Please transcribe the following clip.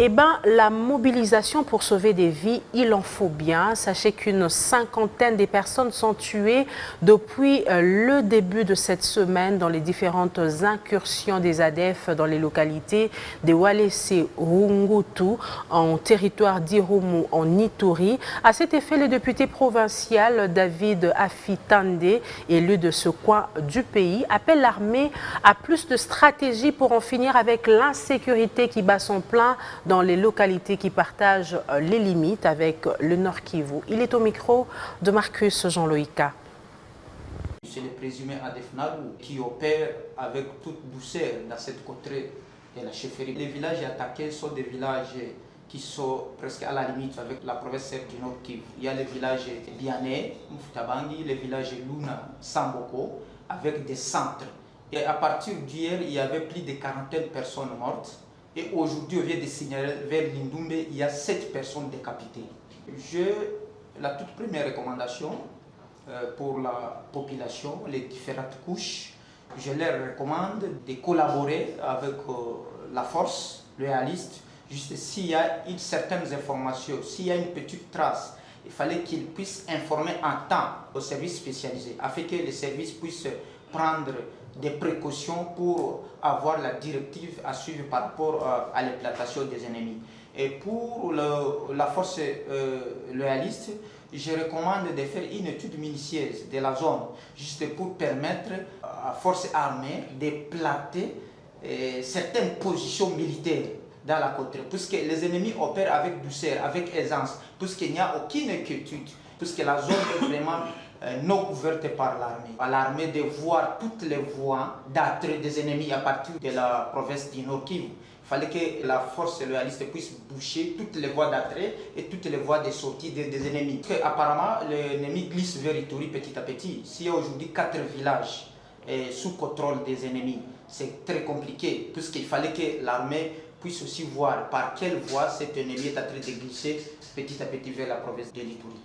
Eh bien, la mobilisation pour sauver des vies, il en faut bien. Sachez qu'une cinquantaine de personnes sont tuées depuis le début de cette semaine dans les différentes incursions des ADF dans les localités de Walese Rungutu, en territoire d'Irumu, en Ituri. À cet effet, le député provincial David Afitande, élu de ce coin du pays, appelle l'armée à plus de stratégies pour en finir avec l'insécurité qui bat son plein dans les localités qui partagent les limites avec le Nord Kivu. Il est au micro de Marcus Jean-Loïka. C'est le présumé Adef Nalu qui opère avec toute douceur dans cette contrée de la chefferie. Les villages attaqués sont des villages qui sont presque à la limite avec la province du Nord Kivu. Il y a les villages Biané, Mfutabangi, les villages Luna, Samboko, avec des centres. Et à partir d'hier, il y avait plus de 40 personnes mortes. Et aujourd'hui, on vient de signaler vers Lindumbe, il y a 7 personnes décapitées. La toute première recommandation pour la population, les différentes couches, je leur recommande de collaborer avec la force loyaliste. Juste s'il y a certaines informations, s'il y a une petite trace, il fallait qu'ils puissent informer en temps aux services spécialisés, afin que les services puissent prendre des précautions pour avoir la directive à suivre par rapport à l'implantation des ennemis. Et pour la force loyaliste, je recommande de faire une étude minutieuse de la zone, juste pour permettre à la force armée de planter certaines positions militaires dans la contrée, puisque les ennemis opèrent avec douceur, avec aisance, puisqu'il n'y a aucune inquiétude, puisque la zone est vraiment non couverte par l'armée. À l'armée de voir toutes les voies d'attrait des ennemis à partir de la province du Nord Kivu. Il fallait que la force loyaliste puisse boucher toutes les voies d'attrait et toutes les voies de sortie des ennemis. Parce qu'apparemment, l'ennemi glisse vers Ituri petit à petit. S'il y a aujourd'hui 4 villages sous contrôle des ennemis, c'est très compliqué, puisqu'il fallait que l'armée puisse aussi voir par quelle voie cet ennemi est en train de glisser petit à petit vers la province de l'Ituri.